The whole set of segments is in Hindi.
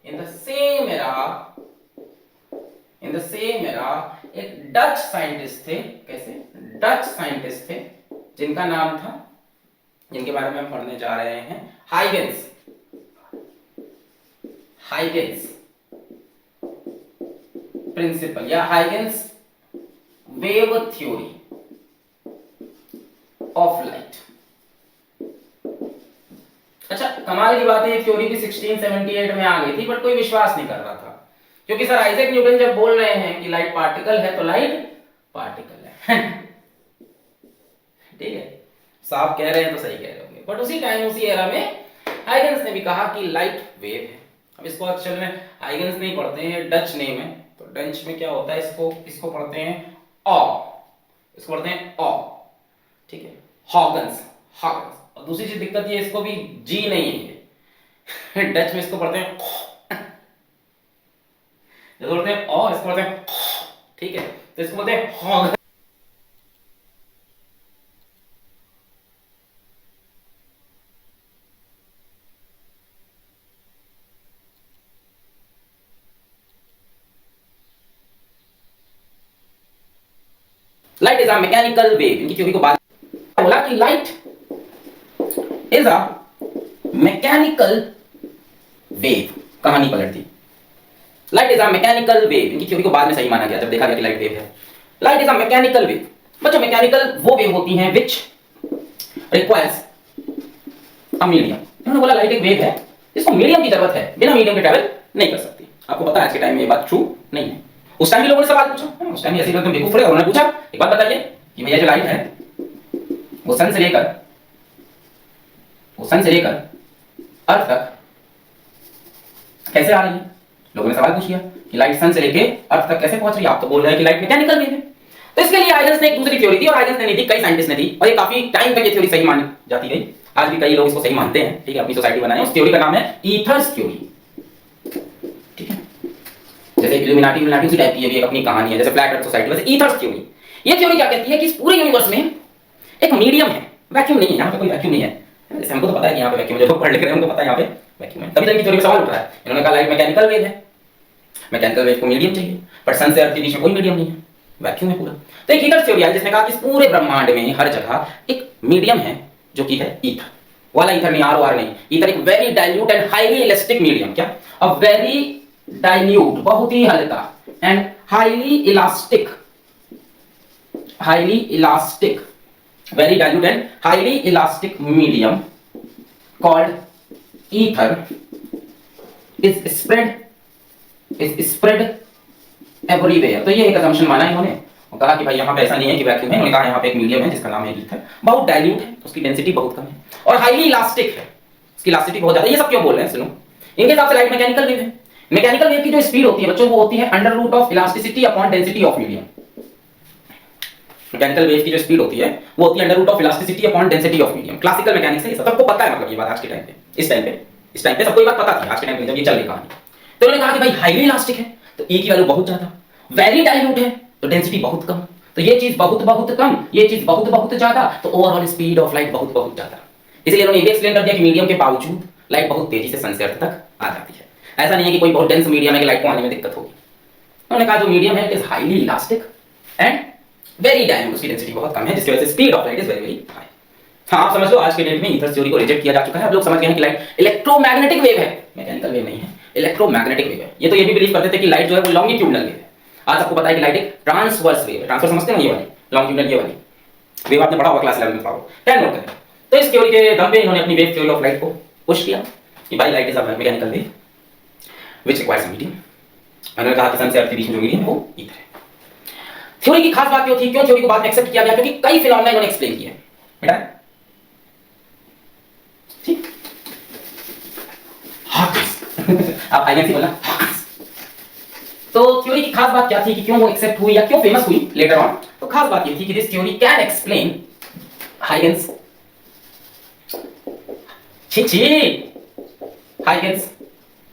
In the same era, in the same era एक डच साइंटिस्ट थे, कैसे, डच साइंटिस्ट थे, जिनका नाम था, जिनके बारे में हम पढ़ने जा रहे हैं, हाइगेंस, हाइगेंस प्रिंसिपल या Huygens wave theory of light. अच्छा, कमाल की बात है, ये थ्योरी भी 1678 में आ गई थी, बट कोई विश्वास नहीं कर रहा था, क्योंकि सर आइजैक न्यूटन जब बोल रहे हैं कि लाइट पार्टिकल है तो लाइट पार्टिकल है ठीक है, साफ कह रहे हैं तो सही कह रहे होंगे, बट उसी टाइम उसी एरा में हाइगेंस ने भी कहा कि लाइट वेव है। अब इसको एक्चुअल में हाइगेंस नहीं पढ़ते हैं, डच नेम है, तो डच में क्या होता है, इसको पढ़ते हैं ऑ, इसको पढ़ते हैं ऑ, ठीक है, हॉगन्स, हॉगन्स। और दूसरी चीज दिक्कत ये, इसको भी जी नहीं है डच में, इसको पढ़ते हैं जो बोलते हैं ऑ, इसको बोलते हैं, ठीक है, तो इसको बोलते हैं हॉगन। Light is a mechanical wave, इनकी थ्योरी को बाद बोला कि light is a mechanical wave, कहानी पलट दी। Light is a mechanical wave, इनकी थ्योरी को बाद में सही माना गया जब देखा गया कि लाइट वेव है। Light is a mechanical wave, बच्चों मैकेनिकल वो वेव होती हैं विच रिक्वायर्स अ मीडियम। उन्होंने बोला लाइट एक वेव है जिसको मीडियम की जरूरत है, बिना मीडियम के ट्रैवल नहीं कर सकती। आपको पता है आज के टाइम में ये बात ट्रू नहीं है, उस टाइम भी लोगों ने सवाल पूछा, उस टाइम ऐसे लोग बेवकूफ थे, उन्होंने पूछा एक बात बताइए कि भैया जो लाइट है वो सन से लेकर अर्थ तक कैसे आ रही है। लोगों ने सवाल पूछ लिया कि लाइट सन से लेके अर्थ तक कैसे पहुंच रही है, आप तो बोल रहे हैं कि लाइट मैकेनिकल वेव है। तो इसके लिए हाइगेंस ने एक दूसरी थ्योरी दी, और हाइगेंस ने नहीं दी, कई साइंटिस्ट ने दी, और ये काफी टाइम तक ये थ्योरी सही मानी जाती रही। आज भी कई लोग इसको सही मानते हैं, ठीक है, अपनी सोसाइटी बनाए। उस थ्योरी का नाम है ईथर्स थ्योरी, ठीक है, जैसे इल्यूमिनाटी उसी टाइप की ये भी एक अपनी कहानी है, जैसे फ्लैट अर्थ सोसाइटी, वैसे ईथर्स थ्योरी। ये थ्योरी क्या कहती है कि इस पूरे यूनिवर्स में एक मीडियम है, वैक्यूम नहीं है, यहाँ पे कोई वैक्यूम नहीं है। जैसे हमको तो पता है कि यहाँ पे वैक्यूम है, जो लोग पढ़ लिख रहे हैं उनको पता है यहाँ पे वैक्यूम है, तभी तक की थ्योरी का सवाल उठ रहा है। इन्होंने कहा लाइट मैकेनिकल वेव है, मैकेनिकल वेव को मीडियम चाहिए, पर सन से अर्थ के बीच में कोई मीडियम नहीं है, वैक्यूम है पूरा। तो एक ईथर थ्योरी आई जिसने कहा कि इस पूरे ब्रह्मांड में हर जगह एक मीडियम है, जो कि है ईथर वाला ईथर नहीं, आर नहीं, ईथर एक very dilute and highly elastic medium, क्या, अ वेरी डाइल्यूट, बहुत ही हल्का, and highly elastic, very dilute and highly elastic medium called ether is spread everywhere। तो ये एक assumption माना इन्होंने और कहा कि भाई यहाँ पे ऐसा नहीं है कि वैक्यूम है, उन्होंने कहा यहाँ पे एक मीडियम है जिसका नाम है ईथर, बहुत डाइल्यूट है, उसकी डेंसिटी बहुत कम है, और हाईली इलास्टिक है, उसकी इलास्टिसिटी बहुत ज्यादा। ये सब क्यों बोल रहे हैं, सुनो, इनके हिसाब से लाइट मैकेनिकल वेव है। मैकेनिकल वेव की जो स्पीड होती है बच्चों, वो होती है under root of elasticity upon density of medium. Mechanical wave की जो स्पीड होती है वो होती है under root of elasticity upon density of medium. Classical mechanics है, ये सबको पता है, मतलब ये बात आज के टाइम पे, इस टाइम पे सबको ये बात पता थी आज के टाइम पे जब ये चल रही कहानी। तो उन्होंने कहा कि भाई हाईली इलास्टिक है तो ई की वैल्यू बहुत ज्यादा, वेरी डाइल्यूट है तो डेंसिटी बहुत कम, तो ये चीज बहुत कम, ये चीज बहुत ज्यादा, तो ओवरऑल स्पीड ऑफ लाइट बहुत ज्यादा। इसलिए उन्होंने ये एक्सप्लेन कर दिया कि मीडियम के बावजूद लाइट बहुत तेजी से सन से अर्थ तक आ जाती है। ऐसा नहीं है कि कोई बहुत डेंस मीडियम है कि लाइट को आने में दिक्कत होगी। उन्होंने कहा जो मीडियम है it is highly elastic and very dilute, उसकी डेंसिटी बहुत कम है, जिसकी वजह से speed of light is very high. हाँ, आप समझ लो आज के डेट में ईथर थ्योरी को रिजेक्ट किया जा चुका है। अब लोग समझ गए हैं कि लाइट इलेक्ट्रोमैग्नेटिक वेव है, मैकेनिकल वेव नहीं है, इलेक्ट्रोमैग्नेटिक वेव है। ये तो ये भी बिलीव करते थे कि लाइट जो है वो लॉन्गिट्यूडनल वेव है। आज आपको पता है कि लाइट एक ट्रांसवर्स वेव है। ट्रांसवर्स समझते हैं, ये वाली लॉन्गिट्यूडनल, ये वाली वेव आपने पढ़ा होगा क्लास 11 में, पढ़ो 10 नोट करें। तो इस थ्योरी के दम पे इन्होंने अपनी वेव थ्योरी ऑफ लाइट को पुश किया कि भाई light is a mechanical wave which requires a medium. उन्होंने कहा कि सन से अर्थ के बीच में जो मीडियम है वो ईथर है। थ्योरी की खास बात क्यों थी, क्यों थ्योरी को बाद में एक्सेप्ट किया गया, क्योंकि कई फिनोमेना इन्होंने एक्सप्लेन किए हैं बेटा, ठीक आप हाइगेंस ही बोलना। तो थ्योरी की खास बात क्या थी कि क्यों वो एक्सेप्ट हुई या क्यों फेमस हुई लेटर ऑन। तो खास बात ये थी कि this theory can explain Huygens, Huygens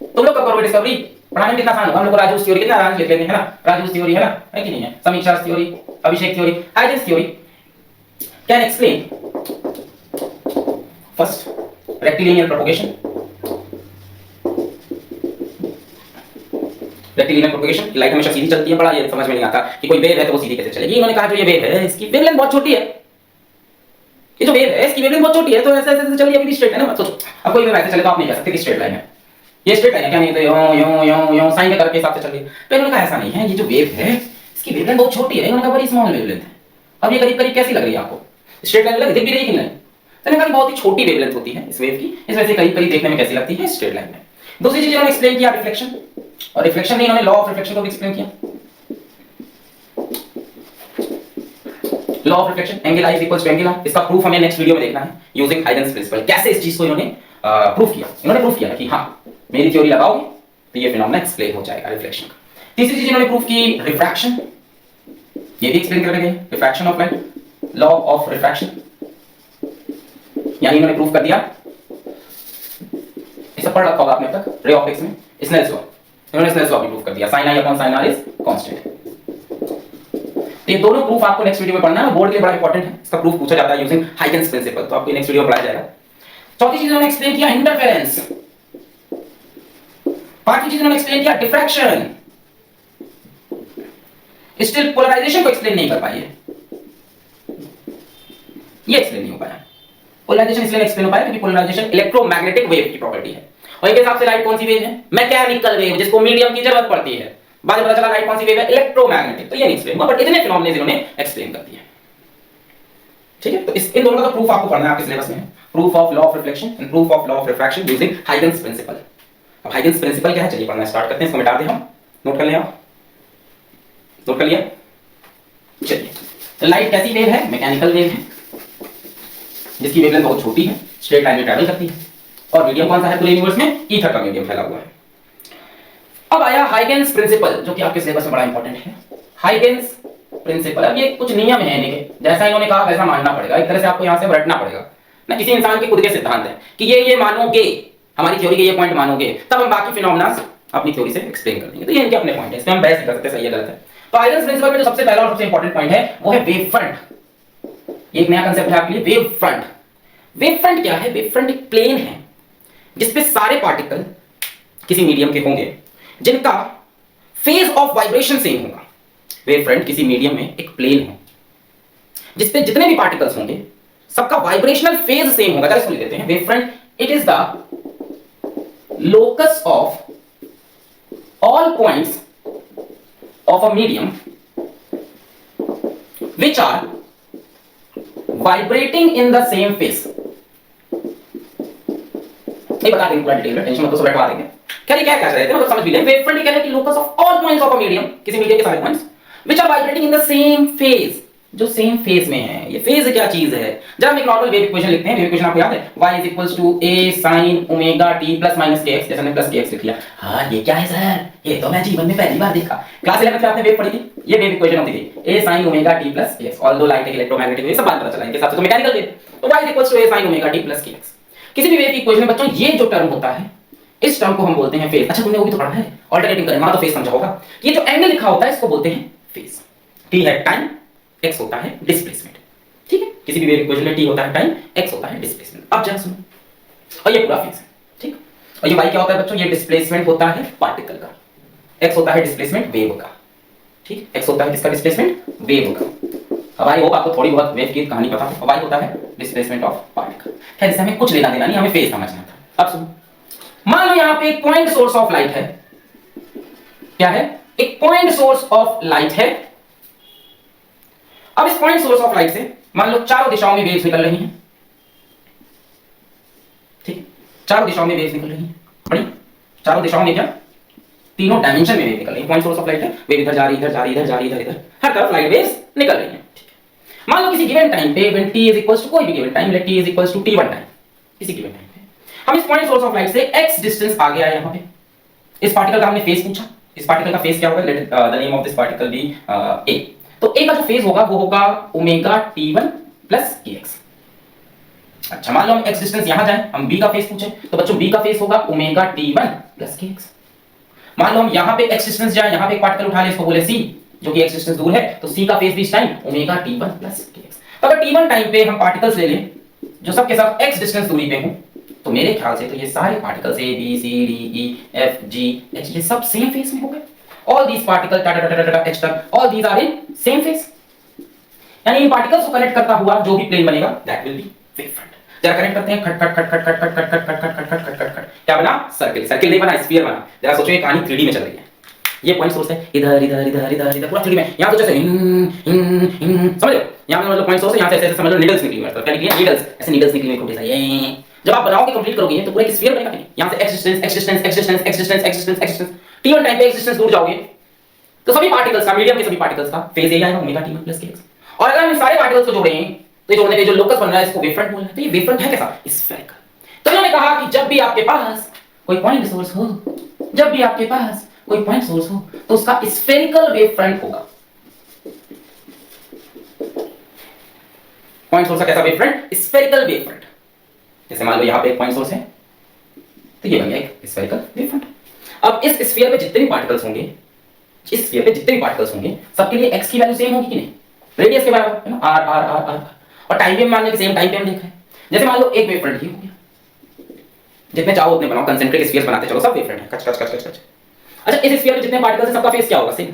तुम लोग कब करोगे डिस्कवरी, पढ़ाने में कितना आसान होगा। हम लोग को राजूस थ्योरी कितना आराम से लिख लेते हैं, है ना, राजूस थ्योरी है ना, है कि नहीं है, समीक्षा theory, Abhishek theory, Huygens theory can explain first rectilinear propagation, rectilinear propagation, light हमेशा सीधी चलती है, बड़ा ये समझ में नहीं आता कि कोई वेव है तो वो सीधी कैसे चलेगी। इन्होंने कहा जो ये वेव है इसकी वेवलेंथ बहुत छोटी है, ये जो वेव है इसकी वेवलेंथ बहुत छोटी है, तो ऐसे ऐसे चल रही है, अभी भी स्ट्रेट है ना, मत सोचो। अब कोई वेव ऐसे चले तो आप नहीं कह सकते कि स्ट्रेट लाइन है, ये स्ट्रेट लाइन है क्या, नहीं तो यो साइन के करके हिसाब से चल रही है। तो इन्होंने कहा ऐसा नहीं है, ये जो वेव है इसकी वेवलेंथ बहुत छोटी है, इन्होंने कहा बड़ी स्मॉल वेवलेंथ है। अब ये करीब करीब कैसी लग रही है आपको, स्ट्रेट लाइन लग दिख भी रही है कि नहीं, तो इन्होंने कहा बहुत ही छोटी वेवलेंथ होती है इस वेव की, इस वजह से करीब करीब देखने में कैसी लगती है, स्ट्रेट लाइन में। दूसरी चीज इन्होंने एक्सप्लेन किया रिफ्लेक्शन, और रिफ्लेक्शन में इन्होंने लॉ ऑफ रिफ्लेक्शन को भी एक्सप्लेन किया। Law of reflection, angle i equals to angle r, इसका प्रूफ हमें नेक्स्ट वीडियो में देखना है यूजिंग हाइगन्स प्रिंसिपल। कैसे इस चीज को इन्होंने प्रूफ किया, इन्होंने प्रूफ किया कि हां मेरी थ्योरी लगाओगे तो ये फिनोमेना एक्सप्लेन हो जाएगा रिफ्लेक्शन का। तीसरी चीज इन्होंने प्रूफ की रिफ्रैक्शन, ये भी एक्सप्लेन कर गए, refraction of light, law of refraction, यानी इन्होंने प्रूफ कर दिया, इसे पढ़ रखा होगा आपने अब तक रे ऑप्टिक्स में, स्नेल्स लॉ, इन्होंने स्नेल्स लॉ भी प्रूफ कर दिया, sin i upon sin r is constant. ये दोनों प्रूफ आपको नेक्स्ट वीडियो में पढ़ना है, बोर्ड के लिए बड़ा इंपॉर्टेंट है, इसका प्रूफ पूछा जाता है यूजिंग हाइगन्स प्रिंसिपल, तो आपको नेक्स्ट वीडियो में पढ़ाया जाएगा। चौथी चीज इन्होंने एक्सप्लेन किया इंटरफेरेंस, पांचवी चीज इन्होंने एक्सप्लेन किया डिफ्रैक्शन, स्टिल पोलराइजेशन को एक्सप्लेन नहीं कर पाए, ये एक्सप्लेन नहीं हो पाया। पोलराइजेशन इसलिए एक्सप्लेन हो पाया क्योंकि पोलराइजेशन इलेक्ट्रोमैग्नेटिक वेव की प्रॉपर्टी है, और इनके हिसाब से लाइट कौन सी वेव है, मैकेनिकल वेव, जिसको मीडियम की जरूरत पड़ती है। बाद में पता चला लाइट कौन सी वेव है, इलेक्ट्रोमैग्नेटिक, तो ये नहीं एक्सप्लेन हुआ, बट इतने फिनोमेना इन्होंने एक्सप्लेन कर दिए। ठीक है, तो इन दोनों का प्रूफ आपको पढ़ना है आपके सिलेबस में, proof of law of reflection and proof of law of refraction using Huygens principle. अब हाइगन्स प्रिंसिपल क्या है, चलिए पढ़ना स्टार्ट करते हैं, इसको मिटा दें हम, नोट कर लें आप, नोट कर लिया। चलिए, तो लाइट कैसी वेव है, मैकेनिकल वेव है, जिसकी वेवलेंथ बहुत छोटी है, स्ट्रेट लाइन में ट्रैवल करती है, और मीडियम कौन सा है पूरे यूनिवर्स में, ईथर का मीडियम फैला हुआ है। अब आया हाइगन्स प्रिंसिपल, जो कि आपके सिलेबस में बड़ा इंपॉर्टेंट है, हाइगन्स प्रिंसिपल। अब ये कुछ नियम है इनके, जैसा इन्होंने कहा वैसा मानना पड़ेगा, एक तरह से आपको यहां से रटना पड़ेगा ना, किसी इंसान के खुद के सिद्धांत है कि ये मानोगे, हमारी थ्योरी के ये पॉइंट मानोगे, तब हम बाकी फिनोमेना अपनी थ्योरी से एक्सप्लेन कर देंगे। तो ये इनके अपने पॉइंट है, इसमें हम बहस नहीं कर सकते सही है गलत है। तो हाइगन्स प्रिंसिपल में जो सबसे पहला और सबसे इंपॉर्टेंट पॉइंट है वो है वेव फ्रंट। ये एक नया कांसेप्ट है आपके लिए, वेव फ्रंट। वेव फ्रंट क्या है, वेव फ्रंट एक प्लेन है जिसपे सारे पार्टिकल किसी मीडियम के होंगे जिनका फेज ऑफ वाइब्रेशन सेम होगा। वेव फ्रंट किसी मीडियम में एक प्लेन है जिसपे जितने भी पार्टिकल्स होंगे सबका वाइब्रेशनल फेज सेम होगा। जरा इसको लिख देते हैं, wave front it is the locus of all points of a medium which are vibrating in the same phase। नहीं बता देंगे पूरा डिटेल में, टेंशन मत लो, सब बैठवा देंगे। क्या क्या कह रहे थे, मतलब समझ भी लें। वेव फ्रंट कह रहे हैं कि locus of all points of a medium, किसी मीडियम के सारे points which are vibrating in the same phase, जो सेम फेज में है। ये फेज क्या चीज है, जब हम एक नॉर्मल वेव इक्वेशन लिखते हैं, वेव इक्वेशन आपको याद है, y is equals to a sin omega t plus minus kx, जैसे हमने प्लस kx लिख लिया। हाँ ये क्या है सर, ये तो मैं जीवन में पहली बार देखा, क्लास 11 में आपने वेव पढ़ी थी, ये वेव इक्वेशन होती थी a sin omega t plus kx, although light एक इलेक्ट्रोमैग्नेटिक वेव, सब बात पता चला, इनके साथ तो मैकेनिकल वेव, तो y is equals to a sin omega t plus kx। किसी भी वेव की इक्वेशन में बच्चों ये जो टर्म होता है, इस टर्म को हम बोलते हैं फेज। अच्छा तुमने वो भी तो पढ़ा है, अल्टरनेटिंग करंट, तो फेज समझा होगा। ये जो एंगल लिखा होता है इसको बोलते हैं फेज। t है टाइम, x होता है डिस्प्लेसमेंट। ठीक है, किसी भी वेव इक्वेशन में t होता है टाइम, x होता है डिस्प्लेसमेंट। अब जरा सुनो, और ये पूरा फेज है, ठीक। और ये y क्या होता है बच्चों, ये डिस्प्लेसमेंट होता है पार्टिकल का, x होता है डिस्प्लेसमेंट वेव का, ठीक। x होता है किसका, डिस्प्लेसमेंट वेव का। अब आई होप आपको थोड़ी बहुत वेव की कहानी पता है। y होता है डिस्प्लेसमेंट ऑफ पार्टिकल। खैर इससे हमें कुछ लेना देना नहीं, हमें फेज समझना था। अब सुनो, मान लो यहां पे एक पॉइंट सोर्स ऑफ लाइट है, क्या है, एक पॉइंट सोर्स ऑफ लाइट है। अब इस पॉइंट सोर्स ऑफ लाइट से मान लो चारों दिशाओं में वेव्स निकल रही हैं, ठीक, चारों दिशाओं में वेव्स निकल रही हैं, बढ़िया, चारों दिशाओं में क्या, तीनों डायमेंशन में वेव निकल रही है। पॉइंट सोर्स ऑफ लाइट है, वेव इधर जा रही, इधर जा रही, इधर जा रही, इधर, हर तरफ लाइट वेव्स निकल रही हैं, ठीक है। मान लो किसी गिवन टाइम पे, when t is equals to कोई भी given time, let t is equals to t1 time, किसी गिवन टाइम पे हम इस पॉइंट सोर्स ऑफ लाइट से x डिस्टेंस आ गया यहां पे, इस पार्टिकल का हमने फेज पूछा, इस पार्टिकल का फेज क्या होगा, let the name of this particle be a। तो a का जो फेज होगा वो होगा ओमेगा t1 प्लस kx। अच्छा मान लो हम x डिस्टेंस यहां जाएं, हम b का फेज पूछे, तो बच्चों b का फेज होगा ओमेगा t1 प्लस kx। मान लो हम यहां पे x डिस्टेंस जाएं, यहां पे एक पार्टिकल उठा ले, इसको बोले c, जो कि x डिस्टेंस दूर है, तो c का फेज भी इस time omega t1 plus kx। तो अगर t1 टाइम पे हम पार्टिकल्स ले लें जो सबके साथ x डिस्टेंस दूरी पे हो, तो मेरे ख्याल से तो ये सारे particles a b c d e f g h ये सब सेम फेज में हो गए। ऑल दीज पार्टिकल एच तक, all these are in same phase, यानी इन पार्टिकल्स को कनेक्ट करता हुआ जो भी प्लेन बनेगा that will be wave front. जरा कनेक्ट करते हैं, खट खट खट खट खट खट खट खट खट खट खट खट खट खट, क्या बना? सर्किल। सर्किल नहीं बना, स्फीयर बना। जरा सोचो ये कहानी 3D में चल रही है। ये पॉइंट सोर्स है, इधर इधर इधर इधर इधर पूरा 3D में। यहां तो जैसे समझ लो, यहां पे मतलब पॉइंट सोर्स है, यहां से ऐसे ऐसे समझ लो नीडल्स निकली हुई है, मतलब क्या निकली है? नीडल्स, ऐसे नीडल्स निकली हुई छोटे सा। ये जब आप बनाओगे, कंप्लीट करोगे तो पूरा एक स्फीयर बनेगा। यहां से existence existence existence existence existence existence, t1 time पे एक्सिस्टेंस दूर जाओगे तो सभी पार्टिकल्स का, मीडियम के सभी पार्टिकल्स का फेज एरिया आएगा ओमेगा t1 प्लस kx। और अगर हम इन सारे पार्टिकल्स को जोड़े तो ये जोड़ने के जो लोकस बन रहा है इसको वेवफ्रंट बोलना है। तो ये वेवफ्रंट है कैसा? स्फेरिकल। तो इन्होंने कहा कि जब भी आपके पास कोई पॉइंट सोर्स हो, जब भी आपके पास कोई पॉइंट सोर्स हो तो उसका स्फेरिकल वेवफ्रंट होगा। पॉइंट सोर्स का कैसा वेवफ्रंट? Spherical wavefront. जैसे मान लो यहां पे एक पॉइंट सोर्स है तो ये बन गया एक स्फेरिकल वेवफ्रंट। अब इस स्फीयर में जितने भी पार्टिकल्स होंगे, इस स्फीयर पे जितने भी पार्टिकल्स होंगे सबके लिए x की वैल्यू सेम होगी कि नहीं? रेडियस के बराबर है ना, r r r r। और टाइम पे मान लो कि सेम टाइम पे हम देख रहे हैं। जैसे मान लो एक वेवफ्रंट ही हो गया, जितने चाहो उतने बनाओ, कंसेंट्रिक स्फीयर्स बनाते चलो, सब वेवफ्रंट है, कच कच कच कच कच। अच्छा, इस स्फीयर में जितने पार्टिकल्स हैं सबका फेस क्या होगा? सेम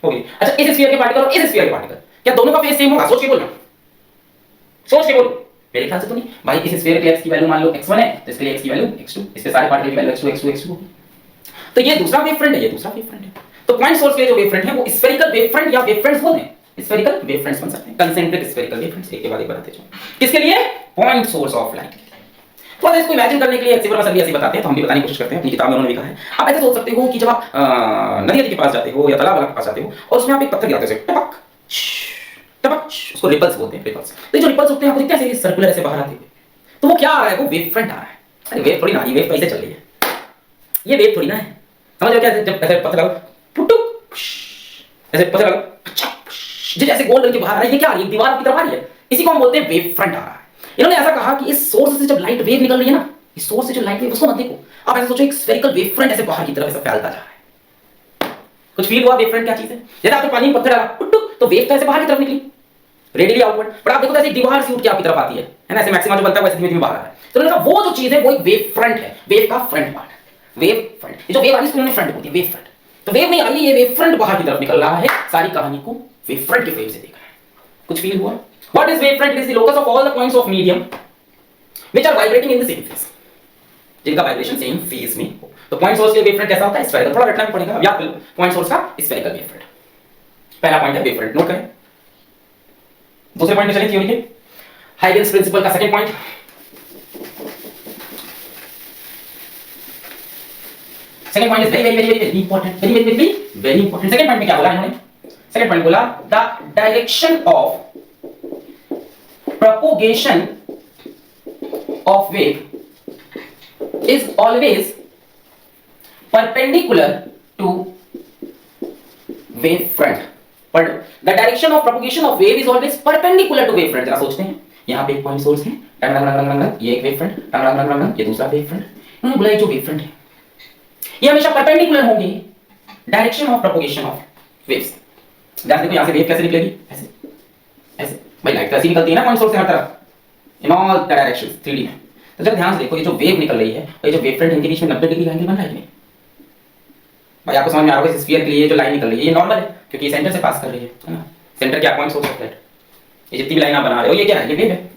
होगी। अच्छा, इस स्फीयर के पार्टिकल और इस स्फीयर के पार्टिकल, क्या दोनों का फेस सेम होगा? सोच के बोलना, सोच के बोलो। मेरे ख्याल से तो नहीं भाई। इस स्फीयर के x की वैल्यू मान लो x1 है तो इसके लिए x की वैल्यू x2, इसके सारे पार्टिकल की वैल्यू x2 x2 x2 होगी। तो ये दूसरा वेवफ्रंट है, ये दूसरा वेवफ्रंट है। तो पॉइंट सोर्स के जो वेवफ्रंट है वो स्फेरिकल वेवफ्रंट या वेवफ्रंट्स बोलते हैं, स्फेरिकल वेवफ्रंट्स बन सकते हैं, कंसेंट्रिक स्फेरिकल वेवफ्रंट्स। एक के बाद एक बताते चलो। किसके लिए? Point source of light. तो इसको इमेजिन करने के लिए एक्सिवर मसल भी ऐसे बताते हैं, तो हम भी बताने की कोशिश करते हैं, अपनी किताब में उन्होंने लिखा है। आप ऐसे सोच सकते हो कि जब आप नदी के पास जाते हो या तालाब के पास जाते हो और उसमें आप एक पत्थर गिराते हो, टपक टपक, उसको रिपल्स बोलते हैं, रिपल्स। तो जो रिपल्स होते हैं आपको दिखते हैं ऐसे सर्कुलर ऐसे बाहर आते हुए, तो वो क्या आ रहा है? वो वेवफ्रंट आ रहा है। अरे वेव थोड़ी ना, ये वेव कैसे चल रही है? ये वेव थोड़ी ना है, समझ लो क्या? जब ऐसे पत्थर लगाओ पुटुक, ऐसे पत्थर लगाओ जैसे गोल करके बाहर आ रहा है, ये क्या आ रही है? दीवार की तरफ आ रही है, इसी को हम बोलते हैं वेवफ्रंट आ रहा है। इन्होंने ऐसा कहा कि इस सोर्स से जब लाइट वेव निकल रही है ना, इस सोर्स से जो लाइट वेव, उसको मत देखो, आप ऐसे सोचो एक स्फेरिकल वेवफ्रंट ऐसे बाहर की तरफ ऐसे फैलता जा रहा है। कुछ फील हुआ? वेवफ्रंट क्या चीज है? जैसे आपने पानी में पत्थर डाला पुटुक, तो वेव तो ऐसे बाहर की तरफ निकली, रेडियली आउटवर्ड। पर आप देखो तो ऐसे दीवार से उठ के आपकी तरफ आती है ना, ऐसे मैक्सिमम जो बनता है वैसे धीमे धीमे बाहर आ रहा है। तो उन्होंने कहा वो जो चीज है वो एक वेवफ्रंट है, वेव का फ्रंट पार्ट, वेव फ्रंट। ये जो वेव आ रही है इसको उन्होंने फ्रंट बोलती है, वेव फ्रंट। तो वेव नहीं आ रही, ये वेव फ्रंट बाहर की तरफ निकल रहा है। सारी कहानी को वेव फ्रंट के फ्रेम से देखा है। कुछ फील हुआ? What is wave front? It is the locus of all the points of medium which are vibrating in the same phase, जिनका वाइब्रेशन सेम फेज में हो। तो पॉइंट सोर्स के वेव फ्रंट कैसा होता है? स्फेरिकल। थोड़ा रटना भी पड़ेगा, अब याद कर लो पॉइंट सोर्स का स्फेरिकल वेव फ्रंट। पहला पॉइंट है वेव फ्रंट, नोट करें। दूसरे पॉइंट पे चलिए, थ्योरी के हाइगेन्स प्रिंसिपल का second point. Second point is very very very very important, very very very very important. Second point में क्या बोला इन्होंने? सेकंड पॉइंट बोला the direction of propagation of wave is always perpendicular to wave front. But the direction of propagation of wave is always perpendicular to wave front. जरा सोचते हैं, यहाँ पे एक पॉइंट सोर्स है, रंग रंग रंग रंग रंग, ये एक वेव फ्रंट, रंग रंग रंग रंग, ये दूसरा वेव फ्रंट। उन्होंने बोला ये जो वेव फ्रंट है ये हमेशा परपेंडिकुलर होंगे direction of propagation of waves. ध्यान देखो यहाँ से वेव कैसे निकलेगी? ऐसे ऐसे। भाई लाइट कैसी निकलती है ना पॉइंट सोर्स से हर तरफ, in all the directions 3D में। तो जब ध्यान से देखो ये जो वेव निकल रही है, ये जो वेव फ्रंट इनके बीच में 90 डिग्री का एंगल बन रहा है। भाई आपको समझ में आ रहा होगा इस स्फीयर के लिए जो लाइन निकल रही है ये नॉर्मल है क्योंकि ये सेंटर से पास कर रही है ना। सेंटर क्या? Point source of light. ये जितनी भी लाइन आप बना रहे हो ये क्या है? ये वेव है,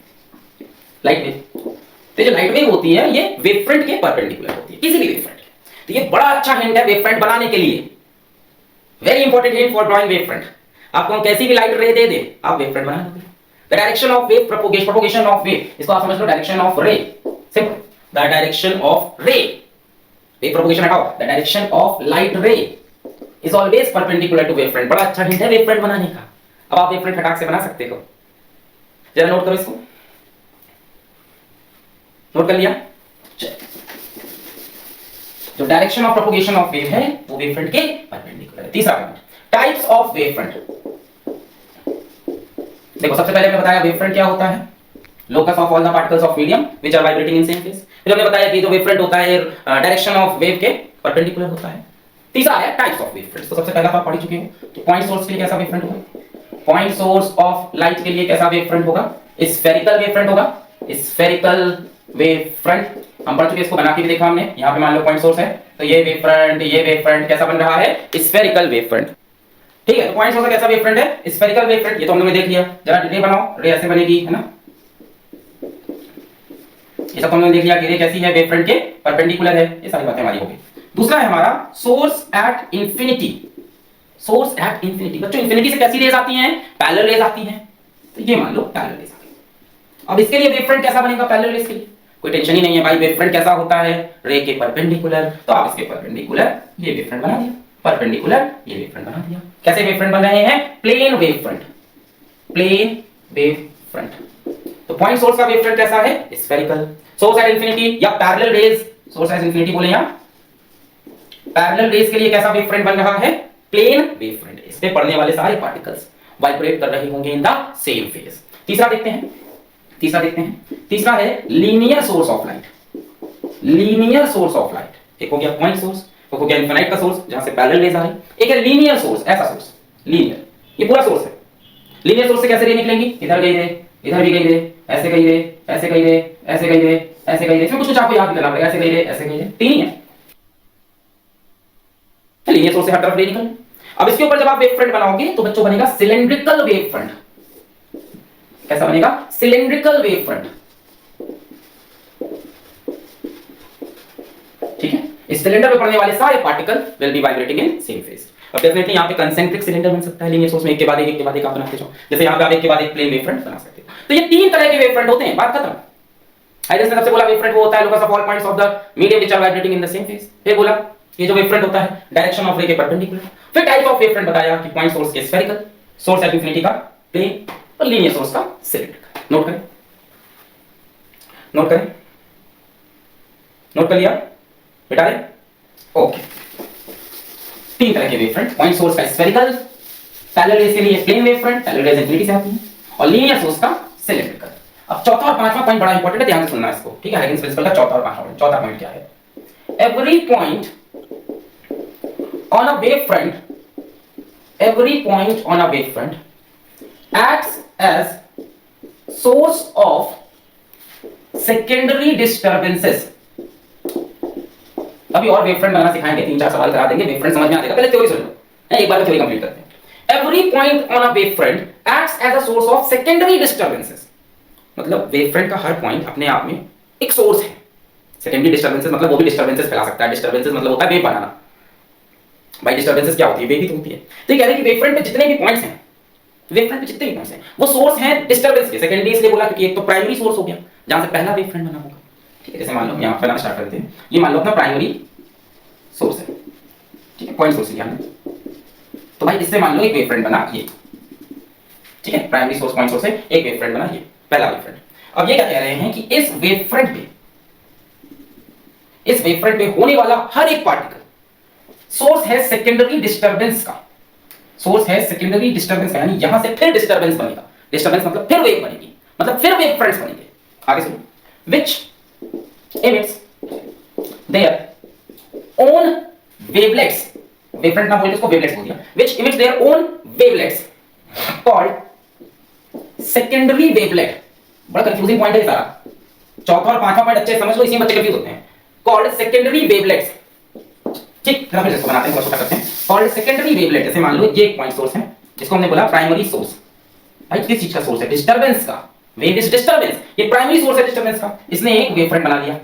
लाइट वेव। तो जो लाइट वेव होती है ये वेव फ्रंट के परपेंडिकुलर होती है, किसी भी वेव फ्रंट। तो ये बड़ा अच्छा हिंट है वेव फ्रंट बनाने के लिए, very important hint for drawing wave front. आपको हम कैसी भी लाइट रे दे दे आप वेव फ्रंट बना लोगे। The direction of wave propagation of wave, इसको आप समझ लो direction of ray, simple. The direction of ray, wave propagation हटाओ, the direction of light ray is always perpendicular to wave front. बड़ा अच्छा हिंट है वेव फ्रंट बनाने का। अब आप वेव फ्रंट फटाक से बना सकते हो, जरा नोट करो इसको। नोट कर लिया? जो direction of propagation of wave है वो वेव फ्रंट के परपेंडिकुलर है। तीसरा point, types of wave front. देखो सबसे पहले मैंने बताया वेव फ्रंट क्या होता है, locus of all the particles of medium which are vibrating in same phase. फिर हमने बताया कि जो वेव फ्रंट होता है डायरेक्शन ऑफ वेव के परपेंडिकुलर होता है। तीसरा है टाइप्स ऑफ वेव फ्रंट। तो सबसे पहला आप पढ़ चुके हो, तो पॉइंट सोर्स के लिए कैसा वेव फ्रंट होगा? पॉइंट सोर्स ऑफ लाइट के लिए कैसा वेव फ्रंट होगा? स्फेरिकल वेव फ्रंट होगा, स्फेरिकल वेव फ्रंट, हम पढ़ चुके, इसको बना के भी देखा हमने। यहाँ पे मान लो पॉइंट सोर्स है, तो ये वेव फ्रंट कैसा बन रहा है? Spherical wave front. ठीक है, तो पॉइंट सोर्स कैसा वेव फ्रंट है? Spherical wave front. ये तो हम लोगों ने देख लिया। जरा रे बनाओ, रे ऐसे बनेगी, है ना? ये सब तो हमने देख लिया कि रे कैसी है, वेव फ्रंट के परपेंडिकुलर है। ये सारी बातें हमारी हो गई। दूसरा है हमारा source at infinity. Source at infinity, बच्चों इंफिनिटी से कैसी रेज आती हैं? पैरेलल रेज आती हैं। तो ये मान लो पैरेलल रेज आ गई। अब इसके लिए वेव फ्रंट कैसा बनेगा? पैरेलल रेज के लिए कोई टेंशन ही नहीं है भाई। वेव फ्रंट कैसा होता है? रे के परपेंडिकुलर। तो आप इसके परपेंडिकुलर ये वेव फ्रंट बना दिया, परपेंडिकुलर ये वेव फ्रंट बना दिया। कैसे वेव फ्रंट बन रहे हैं? Plane wave front, plane wave front. तो पॉइंट सोर्स का वेव फ्रंट कैसा है? स्फेरिकल। सोर्स एट इंफिनिटी या parallel rays, source at infinity बोले यहां, पैरेलल रेज के लिए कैसा वेव फ्रंट बन रहा है? Plane wave front. इस पे पड़ने वाले सारे पार्टिकल्स वाइब्रेट कर रहे होंगे इन द सेम फेज। तीसरा देखते हैं, तीसरा है linear source of light. Linear source of light, एक हो गया पॉइंट सोर्स, एक हो गया इनफिनाइट का सोर्स जहां से पैरेलल रेज आ रही, एक है लीनियर सोर्स, ऐसा सोर्स लीनियर, ये पूरा सोर्स है। लीनियर सोर्स से कैसे रे निकलेंगी? इधर गई रे, इधर भी गई रे, ऐसे गई रे, ऐसे गई रे, ऐसे गई रे, ऐसे गई रे। इसमें कुछ आपको याद करना पड़ेगा। ऐसे गई रे, ऐसे गई रे, तीन ही है। लीनियर सोर्स से हर तरफ रे निकल। अब इसके ऊपर जब आप वेव फ्रंट बनाओगे तो बच्चों बनेगा सिलेंड्रिकल वेव फ्रंट। कैसा बनेगा? Cylindrical wave front. ठीक है, इस सिलेंडर में पड़ने वाले सारे particle will be vibrating in same phase. अब डेफिनेटली यहां पे कंसेंट्रिक सिलेंडर बन सकता है लीनियर सोर्स में, एक के बाद एक आप बनाते जाओ। जैसे यहां पे आप एक के बाद एक प्लेन वेव फ्रंट बना सकते हो। तो ये तीन तरह के वेव फ्रंट होते हैं, बात खत्म। हाइडेस ने सबसे बोला वेव फ्रंट वो होता है locus of all points of the medium which are vibrating in the same phase. फिर बोला ये जो वेव फ्रंट होता है डायरेक्शन ऑफ रे के परपेंडिकुलर। फिर टाइप ऑफ वेव फ्रंट बताया कि पॉइंट सोर्स के स्फेरिकल, सोर्स एट इंफिनिटी का प्लेन और लीनियर सोर्स का सिलेंड्रिकल। नोट करें, नोट करें, नोट कर लिया बेटा रे? ओके, तीन तरह के वेव फ्रंट, पॉइंट सोर्स का स्फेरिकल, पैरेलल रेज के लिए plane wave front, parallel rays infinity से आती है, और लीनियर सोर्स का सिलेंड्रिकल। अब चौथा और पांचवा पॉइंट बड़ा इंपॉर्टेंट है, ध्यान से सुनना इसको। ठीक है, हाइगेन्स प्रिंसिपल का चौथा और पांचवा पॉइंट। चौथा पॉइंट क्या है? Every point on a wave front, every point on a wavefront acts as source of secondary disturbances। अभी और वेवफ्रंट बनाना सिखाएंगे, तीन चार सवाल करा देंगे, वेवफ्रंट समझ में आ जाएगा। पहले थ्योरी सुन लो, एक बार थ्योरी कंप्लीट करते हैं। Every point on a wavefront acts as a source of secondary disturbances. मतलब वेवफ्रंट का हर पॉइंट अपने आप में एक सोर्स है। सेकेंडरी डिस्टर्बेंसेस मतलब वो भी डिस्टर्बेंसेस फैला सकता है। डिस्टर्बेंसेस मतलब होता है वेव बनाना। भाई डिस्टर्बेंसेस क्या होती है? वेव ही तो होती है। तो ये कह रहे हैं कि वेवफ्रंट पे जितने भी पॉइंट्स हैं, वेवफ्रंट पे जितने भी पॉइंट्स हैं वो सोर्स हैं डिस्टर्बेंस के। सेकेंडरी इसलिए बोला क्योंकि एक तो प्राइमरी सोर्स हो गया जहां से पहला वेवफ्रंट बना होगा। ठीक है, जैसे मान लो यहां बनाना स्टार्ट करते हैं। ये मान लो अपना प्राइमरी सोर्स है, ठीक है, पॉइंट सोर्स लिया हमने। तो भाई इससे मान लो एक वेवफ्रंट बना ये, ठीक है, प्राइमरी सोर्स पॉइंट सोर्स से एक वेवफ्रंट बना ये, पहला वेवफ्रंट। अब ये क्या कह रहे हैं कि इस वेवफ्रंट पे होने वाला हर एक पार्टिकल सोर्स है सेकेंडरी डिस्टर्बेंस का। सोर्स है सेकेंडरी डिस्टर्बेंस का, यानी यहां से फिर डिस्टर्बेंस बनेगा। डिस्टर्बेंस मतलब फिर वेव बनेगी, मतलब फिर वेव फ्रंट्स बनेंगे। आगे सुनो, which emits their own wavelets, wavefront ना बोल के इसको वेवलेट्स बोल दिया, which emits their own wavelets called secondary wavelet। बड़ा कंफ्यूजिंग पॉइंट है ये सारा। चौथा और पांचवा पॉइंट अच्छे समझ लो, इसी में बच्चे कंफ्यूज होते हैं। called secondary wavelets, ठीक, फिर इसको बनाते हैं, छोटा करते हैं। Called secondary wavelet. जैसे मान लो ये एक पॉइंट सोर्स है जिसको हमने बोला प्राइमरी सोर्स। भाई किस चीज का सोर्स है? डिस्टर्बेंस का। वेव इज डिस्टर्बेंस, ये प्राइमरी सोर्स है डिस्टर्बेंस का। इसने एक वेवफ्रंट बना लिया,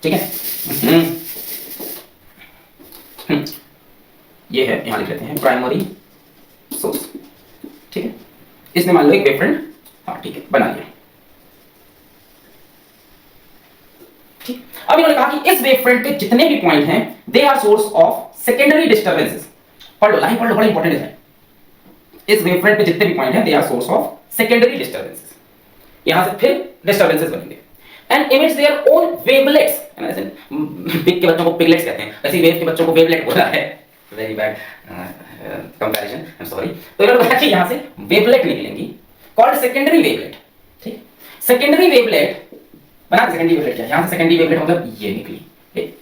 ठीक है। ये है, यहां लिख लेते हैं प्राइमरी सोर्स, ठीक है। इसने मान लो एक वेवफ्रंट, हाँ ठीक है, बना लिया, ठीक। अब इन्होंने कहा कि इस वेवफ्रंट पे जितने भी पॉइंट हैं they are source of secondary disturbances. पढ़ लो, लाइन पढ़ लो, बड़ा इंपॉर्टेंट है। इस वेवफ्रंट पे जितने भी पॉइंट हैं they are source of secondary disturbances. यहां से फिर डिस्टर्बेंसेस बनेंगे। And emits their own wavelets. ऐसे पिग के बच्चों को पिगलेट्स कहते हैं, ऐसे वेव के बच्चों को वेवलेट बोला है। Very bad comparison, I am sorry. तो इन्होंने कहा कि यहां से वेवलेट निकलेंगी, कॉल्ड सेकेंडरी वेवलेट, ठीक। सेकेंडरी वेवलेट बना, सेकेंडरी वेवलेट क्या? यहां से सेकेंडरी वेवलेट मतलब ये निकली,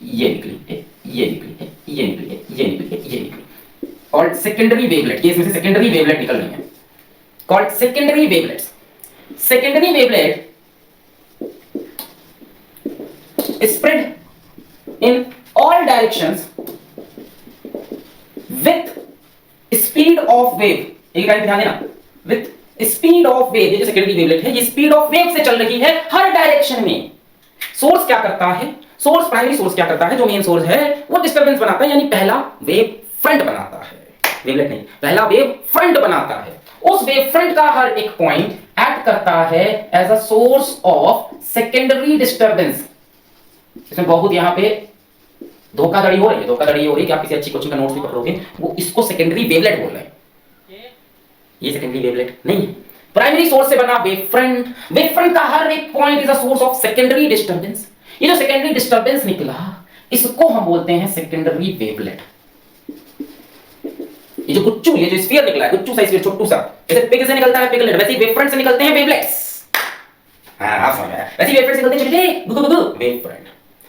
ये निकली, ये निकली, ये निकली, ये निकली, ये निकली, कॉल्ड सेकेंडरी वेवलेट। ये इसमें से सेकेंडरी वेवलेट निकल रही है, called secondary wavelets. Secondary wavelet spread in all directions with speed of wave, एक लाइन ध्यान देना, with speed of wave, ये जो सेकेंडरी वेवलेट है ये स्पीड ऑफ वेव से चल रही है हर डायरेक्शन में। सोर्स क्या करता है, सोर्स प्राइमरी सोर्स क्या करता है, जो मेन सोर्स है वो डिस्टरबेंस बनाता है, यानी पहला वेव फ्रंट बनाता है, वेवलेट नहीं, पहला वेव फ्रंट बनाता है। उस वेव फ्रंट का हर एक पॉइंट एक्ट करता है as a source of secondary disturbance. इसमें बहुत यहां पे धोखाधड़ी हो रही है, धोखाधड़ी हो रही है कि आप किसी अच्छी कोचिंग का नोट्स भी पकड़ोगे, वो इसको सेकेंडरी वेवलेट बोल रहे हैं, ये सेकेंडरी वेवलेट नहीं है। प्राइमरी सोर्स से बना वेव फ्रंट का हर एक point is a source of secondary disturbance. ये जो सेकेंडरी डिस्टरबेंस निकला इसको हम बोलते हैं सेकेंडरी वेवलेट। ये जो गुच्चू, ये जो स्फीयर निकला है, गुच्चू सा स्फीयर, छोटू सा, जैसे पिग से निकलता है पिगलेट, वैसे ही वेव फ्रंट से निकलते हैं वेवलेट्स। हां आप समझ गए, वैसे ही वेव फ्रंट से निकलते हैं छोटे wave front.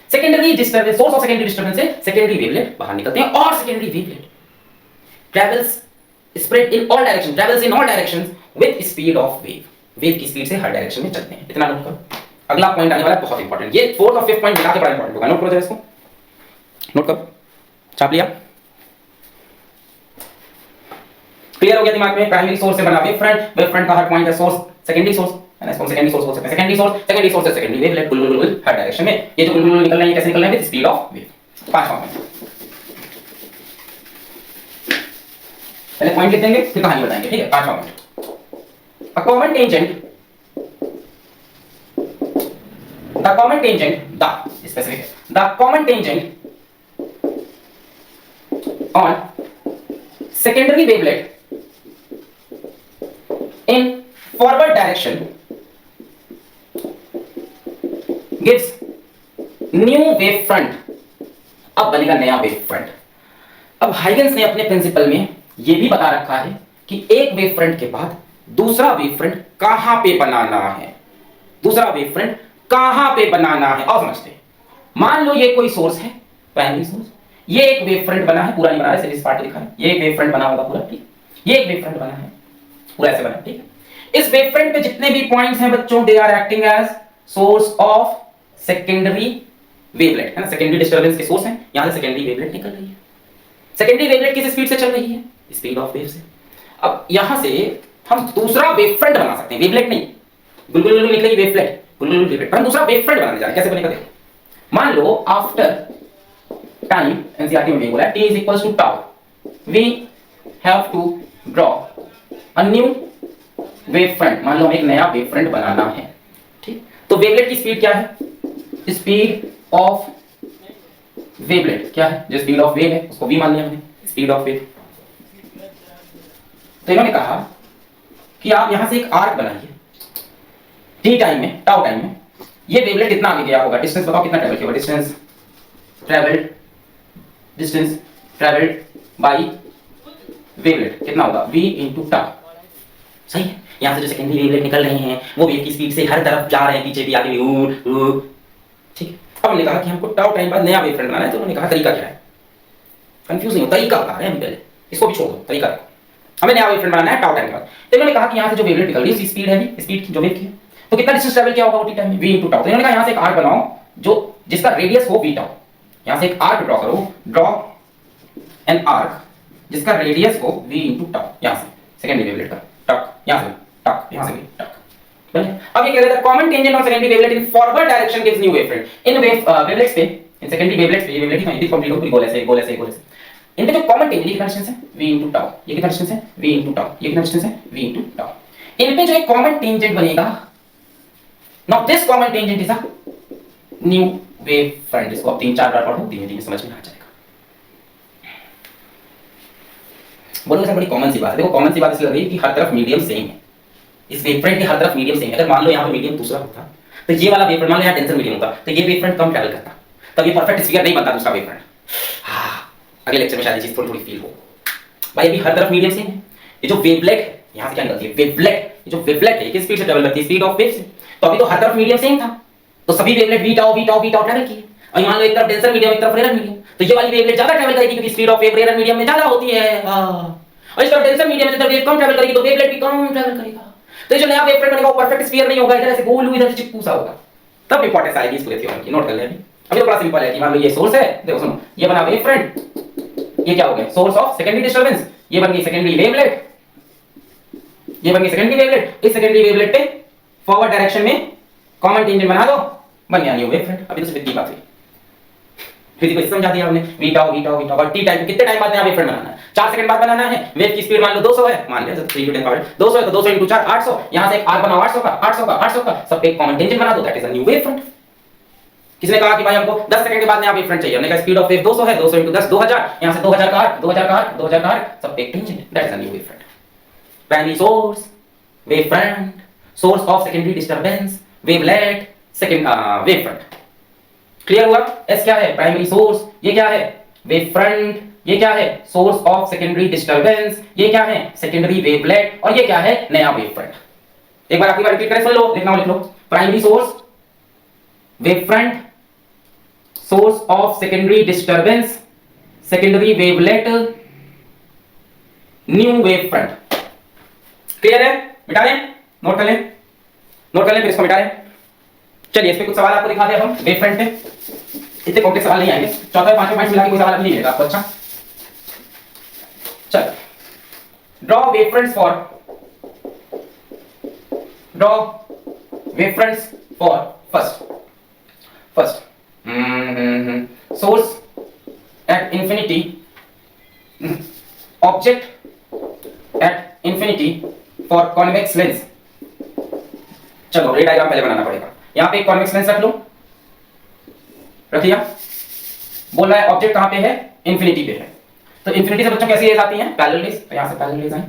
Secondary disturbance, source of secondary disturbance से सेकेंडरी वेवलेट बाहर निकलते हैं, और secondary wavelet travels spread in all directions, travels in all directions with speed of wave, wave की स्पीड से हर डायरेक्शन में चलते हैं। इतना नोट करो। अगला पॉइंट आने वाला है बहुत इंपॉर्टेंट, ये फोर्थ और फिफ्थ पॉइंट मिला के बड़ा इंपॉर्टेंट होगा, नोट करो जरा इसको, नोट करो, छाप लिया, क्लियर हो गया दिमाग में। प्राइमरी सोर्स से बना वेव फ्रंट का हर पॉइंट है सोर्स, सेकेंडरी सोर्स है ना, इसको सेकेंडरी सोर्स बोल सकते हैं, सेकेंडरी सोर्स से सेकेंडरी वेवलेट बुलबुल हर डायरेक्शन में। ये जो बुलबुल निकल रहे हैं कैसे निकल रहे हैं, विद स्पीड ऑफ वेव। पांचवां पॉइंट, पहले पॉइंट लिख देंगे फिर कहानी बताएंगे, ठीक है। पांचवां point, a common tangent, the common tangent, the specific है, the common tangent on secondary wavelet in forward direction gives new wave front। अब बनेगा नया वेव फ्रंट। अब हाइगन्स ने अपने प्रिंसिपल में यह भी बता रखा है कि एक वेव फ्रंट के बाद दूसरा वेव फ्रंट कहां पे बनाना है, दूसरा वेव फ्रंट कहां पे बनाना है। और समझते हैं, मान लो ये कोई सोर्स है, प्राइमरी सोर्स, ये एक वेव फ्रंट बना है, पूरा नहीं बना है, सिर्फ इस पार्ट दिखा है, ये एक वेव फ्रंट बना होगा पूरा, ठीक, ये एक वेव फ्रंट बना है पूरा ऐसे बना, ठीक है। इस वेव फ्रंट पे जितने भी पॉइंट्स हैं बच्चों, they are acting as source of secondary wavelet, है ना, सेकेंडरी डिस्टरबेंस के सोर्स हैं, यहां से सेकेंडरी वेवलेट निकल रही है। सेकेंडरी वेवलेट किस स्पीड से चल रही है, स्पीड ऑफ वेव से। अब यहां से हम दूसरा वेव फ्रंट बना सकते हैं, वेवलेट नहीं, गुलगुल निकलेगी वेवलेट, गुलगुल वेवलेट, हम दूसरा वेव फ्रंट बनाने जा रहे हैं। कैसे बनेगा देखो, मान लो आफ्टर टाइम, एनसीईआरटी में बोला है t is equals to tau, we have to draw a new wave front. मान लो हमें एक नया वेव फ्रंट बनाना है, ठीक, तो वेवलेट की स्पीड क्या है, स्पीड ऑफ वेवलेट क्या है, जो स्पीड ऑफ वेव है उसको v मान लिया हमने, स्पीड ऑफ वेव। तो इन्होंने कहा कि आप यहां से एक आर्क बनाइए t टाइम में, टाउ टाइम में, ये वेवलेट कितना आगे गया होगा, डिस्टेंस बताओ कितना ट्रैवल किया, डिस्टेंस ट्रैवल्ड बाय वेवलेट कितना होगा, v into टाउ। सही है, यहां से जो सेकेंडरी वेवलेट निकल रहे हैं वो वेव की स्पीड से हर तरफ जा रहे हैं, पीछे भी आगे भी, ठीक है। अब हमने कहा कि हमको टाउ टाइम बाद नया वेव फ्रंट बनाना है, तो उन्होंने कहा तरीका क्या है, कंफ्यूज नहीं हो, तरीका बता रहे हैं हम, पहले इसको भी छोड़ दो, तरीका रखो, हमें नया वेव फ्रंट बनाना है टाउ टाइम के बाद। तो इन्होंने कहा कि यहां से जो वेवलेट निकल रही है उसकी स्पीड है, स्पीड जो वेव की है, तो कितना डिस्टेंस ट्रैवल किया होगा वो t टाइम में, v into टाउ। तो इन्होंने कहा यहां से एक आर्क बनाओ जो जिसका रेडियस हो v टाउ, यहां से एक आर्क ड्रॉ करो, ड्रॉ एन आर्क जिसका रेडियस हो v into टाउ, यहां से सेकेंडरी वेवलेट का टक, यहां से टक, यहां से भी टक। अब ये कह रहा था common tangent of secondary wavelet in forward direction gives new wave front. In wavelets पे, इन सेकेंडरी वेवलेट्स पे, ये वेवलेट ही कंप्लीट हो पूरी गोल ऐसे गोल ऐसे गोल ऐसे, इनके जो कॉमन टेंजेंट कितना डिस्टेंस है, v into टाउ, ये कितना डिस्टेंस है, v into टाउ, ये कितना डिस्टेंस है, v into टाउ। इन पे जो एक कॉमन टेंजेंट बनेगा, now this common tangent is a new wave front. इसको अब 3-4 बार पढ़ो, धीरे धीरे समझ में आ जाएगा। बोलो सर बड़ी कॉमन सी बात है, देखो कॉमन सी बात इसलिए लग रही है कि हर तरफ मीडियम सेम है, इस वेव फ्रंट की हर तरफ मीडियम सेम है। अगर मान लो यहाँ पे मीडियम दूसरा होता तो ये वाला वेव फ्रंट, मान लो यहाँ टेंशन मीडियम होता तो ये वेव फ्रंट कम ट्रैवल करता, तब ये परफेक्ट स्फीयर नहीं बनता दूसरा वेव फ्रंट। अगले लेक्चर में शायद ये चीज थोड़ी थोड़ी फील हो। भाई अभी हर तरफ मीडियम सेम है, ये जो वेवलेट है यहाँ से क्या निकलती है, वेवलेट, ये जो वेवलेट है किस स्पीड से ट्रैवल करती है, स्पीड ऑफ वेव से। तो अभी तो हर तरफ मीडियम सेम था, तो सभी वेवलेट v टाउ ट्रैवल किए। और मान लो एक तरफ डेंसर मीडियम, एक तरफ रेयर मीडियम, तो ये वाली वेवलेट ज्यादा ट्रैवल करेगी क्योंकि speed of wave rare medium में ज्यादा होती है। और इस तरफ डेंसर मीडियम में वेव कम ट्रैवल करेगी तो वेवलेट भी कम ट्रैवल करेगा। तो ये जो नया वेव फ्रंट बनेगा वो परफेक्ट स्फीयर नहीं होगा, इधर ऐसे गोल इधर से चिपकू सा होगा। तब इंपॉर्टेंस आएगी इस पूरे थ्योरम की, नोट कर ले अभी। अभी तो बड़ा सिंपल है कि मान लो ये सोर्स है, देखो सुनो, ये बना वेव फ्रंट, ये क्या हो गया सोर्स ऑफ सेकेंडरी डिस्टर्बेंस, ये बन गई सेकेंडरी वेवलेट, ये बन गई सेकेंडरी वेवलेट। इस सेकेंडरी वेवलेट पे फॉरवर्ड डायरेक्शन में कॉमन टेंजेंट बना दो, बन गया न्यू वेव फ्रंट। अभी तो सिर्फ इतनी बात हुई, फिजिक्स समझा दिया हमने, v tau v tau v tau. और टी टाइम कितने टाइम बाद नया वेव फ्रंट बनाना है, 4 सेकंड बाद बनाना है। वेव की स्पीड मान लो 200 है, मान लिया 3 × 10⁻, 200 है तो 200 × 4 800, यहां से एक आर्क बनाओ 800 का 800 का 800 का, सब पे एक कॉमन टेंजेंट बना दो, that is a new wave front. किसने कहा कि भाई हमको 10 सेकंड के बाद नया वेव फ्रंट चाहिए, हमने कहा स्पीड ऑफ वेव 200 है, 200 × 10 2000, यहां से 2000 का आर्क 2000 का आर्क 2000 का आर्क, सब पे एक tangent, that is a new wave front. Primary source, wave front, source of secondary disturbance, wavelet, second wave front. Clear हुआ? एस क्या है? प्राइमरी सोर्स, ये क्या है? वेव फ्रंट, ये क्या है? सोर्स ऑफ सेकेंडरी डिस्टर्बेंस, ये क्या है? सेकेंडरी वेवलेट, और ये क्या है? नया वेव फ्रंट। एक बार आखिरी बार रिपीट करें, सुन लो, लिखना हो लिख लो। Primary source, wave front, source of secondary disturbance, secondary wavelet, new wave front. Clear है? मिटा लें, नोट कर लें, नोट कर लें, फिर इसको मिटा लें। चलिए इस पे कुछ सवाल आपको दिखा दिया हम वेव फ्रंट पे, इतने कॉम्प्लेक्स सवाल नहीं आएंगे, चौथा पांचवा पॉइंट मिला के कोई सवाल अभी नहीं मिलेगा आपको। अच्छा चल, draw wave fronts for, draw wave fronts for first source at infinity, object at infinity for convex lens. चलो रे डायग्राम पहले बनाना पड़ेगा। यहां पे एक कॉन्वेक्स लेंस रख लो, रख लिया। बोल रहा है ऑब्जेक्ट कहां पे है? इंफिनिटी पे है। तो इंफिनिटी से बच्चों कैसी रेज आती हैं? Parallel raise. तो यहां से पैरेलल रेज आई,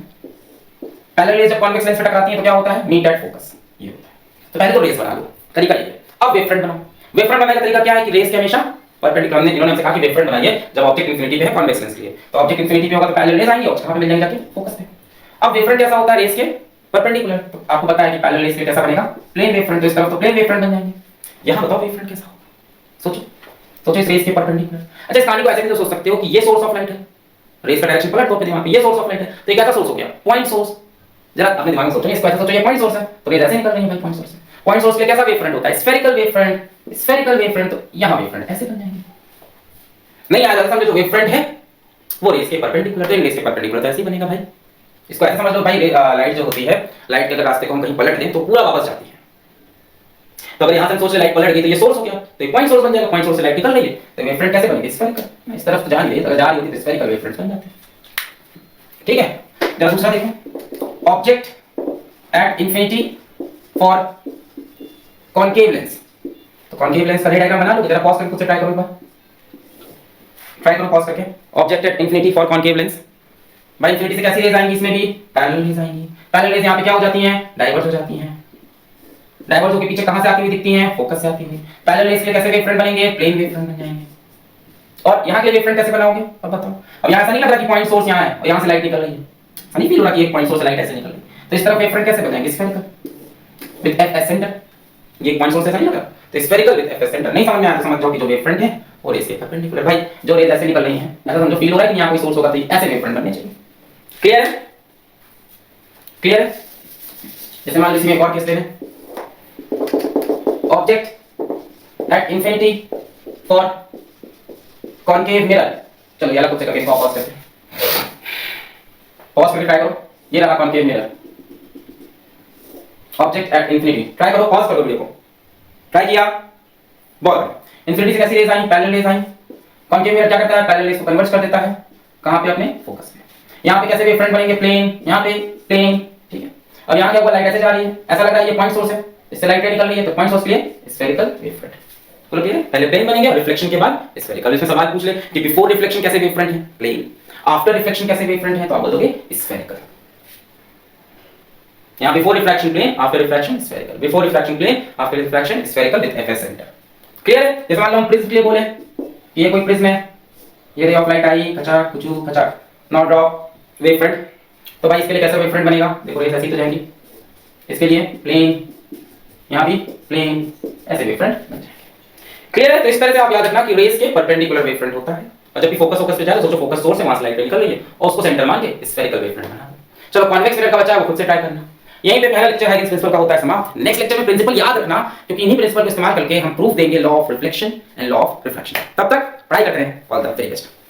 पैरेलल रेज जब कॉन्वेक्स लेंस पे टकराती है तो क्या होता है? मीट एट फोकस, ये होता है। तो पहले तो रेज बना लो, तरीका ये है। अब वेव फ्रंट बनाओ। वेव फ्रंट बनाने का तरीका क्या है कि रेज के हमेशा परपेंडिकुलर, इन्होंने हमसे कहा कि वेव फ्रंट बनाइए जब ऑब्जेक्ट इंफिनिटी पे है कॉन्वेक्स लेंस के लिए। तो ऑब्जेक्ट इंफिनिटी पे होगा तो पैरेलल रेज आएंगे, और कहां पे मिल जाएंगे? जाके फोकस पे। अब वेव फ्रंट कैसा होता है? रेज के परपेंडिकुलर। तो आपको पता है कि पैरेलल रेज पे कैसा बनेगा? Plane wave front. तो इस तरफ तो प्लेन वेव फ्रंट बन जाएंगे। यहां बताओ वेव फ्रंट कैसा होगा? सोचो सोचो, इस रेज के परपेंडिकुलर। अच्छा इस कहानी को ऐसे भी तो सोच सकते हो कि ये सोर्स ऑफ लाइट है, रेज का डायरेक्शन पलट दो पे, वहां पे ये सोर्स ऑफ लाइट है, तो ये कैसा सोर्स हो गया? Point source. जरा अपने दिमाग में सोचो, इसको ऐसे सोचो, ये पॉइंट सोर्स है तो रेज ऐसे निकल रही है भाई पॉइंट सोर्स से। पॉइंट सोर्स के कैसा वेव फ्रंट होता है? Spherical wave front. Spherical wave front, तो यहां वेव फ्रंट ऐसे बन जाएंगे। नहीं आया समझो, जो वेव फ्रंट है वो रेज के परपेंडिकुलर, तो रेज के परपेंडिकुलर तो ऐसे ही बनेगा भाई। इसको ऐसे समझ लो भाई, लाइट जो होती है, लाइट के अगर रास्ते को हम कहीं पलट दें तो पूरा वापस जाती है। तो अगर यहां से सोच ले लाइट पलट गई तो ये सोर्स हो गया, तो ये पॉइंट सोर्स बन जाएगा। पॉइंट सोर्स से लाइट निकल रही है तो वेव फ्रंट कैसे बनेगी? स्फेरिकल। इस तरफ तो जा रही है, अगर जा रही होती तो स्फेरिकल वेव फ्रंट बन जाते हैं। ठीक है, जरा दूसरा देखो, object at infinity for concave lens. तो कॉनकेव लेंस का रे डायग्राम बना लो, जरा पॉज करके खुद से ट्राई करो एक बार, ट्राई करो पॉज करके। Object at infinity for concave lens, भाई इंफिनिटी से कैसी रेज आएंगी? इसमें भी पैरेलल रेज आएंगी। पैरेलल रेज यहां पे क्या हो जाती हैं? डाइवर्ज हो जाती हैं। डाइवर्ज होकर पीछे कहां से आती हुई दिखती हैं? फोकस से आती हुई। पैरेलल रेज के लिए कैसे वेव फ्रंट बनेंगे? प्लेन वेव फ्रंट बन जाएंगे। और यहां के वेव फ्रंट कैसे बनाओगे? अब बताओ। अब यहां ऐसा नहीं लग रहा कि पॉइंट सोर्स यहां है और यहां से लाइट निकल रही है, ऐसा नहीं फील हो रहा कि एक पॉइंट सोर्स से लाइट ऐसे निकल रही है। तो इस तरफ वेव फ्रंट कैसे बन जाएंगे? Spherical with F centre. ये पॉइंट सोर्स ऐसा नहीं लग रहा, तो स्फेरिकल विद एफ सेंटर। नहीं समझ में आया तो समझ जाओ कि जो वेव फ्रंट है और इसके परपेंडिकुलर, भाई जो रेज ऐसे निकल रही हैं ऐसा समझो, फील हो रहा है कि यहां कोई सोर्स होगा तो ऐसे वेव फ्रंट बनने चाहिए। क्लियर है? क्लियर है? जैसे मान लीजिए एक और केस ले लें, object at infinity for concave mirror. चलो यार कुछ से करके इसको पॉज करते हैं, पॉज करके ट्राई करो। ये रहा concave mirror, object at infinity. Try करो, पॉज करो वीडियो को, ट्राई किया, बहुत इंफिनिटी से कैसी रेज आई? पैरेलल रेज आई। कॉनकेव मिरर क्या करता है? पैरेलल रेज को कन्वर्ट कर देता है कहां पे? अपने फोकस पे। यहां पे कैसे वेव फ्रंट बनेंगे? प्लेन, यहां पे प्लेन। ठीक है, अब यहां क्या हुआ? लाइट ऐसे जा रही है, ऐसा लग रहा है ये पॉइंट सोर्स है, इससे लाइट निकल रही है, तो पॉइंट सोर्स के लिए स्फेरिकल वेव फ्रंट। तो क्लियर है? पहले प्लेन बनेंगे और रिफ्लेक्शन के बाद स्फेरिकल। इसमें सवाल पूछ ले कि बिफोर रिफ्लेक्शन कैसे वेव फ्रंट है? प्लेन। आफ्टर रिफ्लेक्शन कैसे वेव फ्रंट है? तो आप बोलोगे स्फेरिकल। यहां before refraction plane, after refraction spherical. Before refraction plane, after refraction spherical with FS center. Clear है? जैसे मान लो हम प्रिज्म के लिए बोले कि ये कोई प्रिज्म है, ये रे ऑफ लाइट आई, खचा कुचू खचा, नाउ ड्रॉ वेव फ्रंट। तो भाई इसके लिए कैसा वेव फ्रंट बनेगा? देखो रेस ऐसी तो जाएंगी, इसके लिए प्लेन, यहां भी प्लेन, ऐसे वेव फ्रंट बन जाएंगे। क्लियर है? तो इस तरह से आप याद रखना कि रेस के परपेंडिकुलर वेव फ्रंट होता है, और जब भी फोकस पे जाए तो सोचो फोकस सोर्स से वहां से लाइट निकल रही है और उसको सेंटर मान के स्फेरिकल वेव फ्रंट बना दो। चलो कॉन्वेक्स मिरर का बचा है वो खुद से ट्राई करना। यहीं पे पहला लेक्चर हाइगेन्स प्रिंसिपल का होता है समाप्त। नेक्स्ट लेक्चर में प्रिंसिपल याद रखना, क्योंकि इन्हीं प्रिंसिपल को इस्तेमाल करके हम प्रूफ देंगे law of reflection and law of refraction. तब तक पढ़ाई करते हैं। All the very best.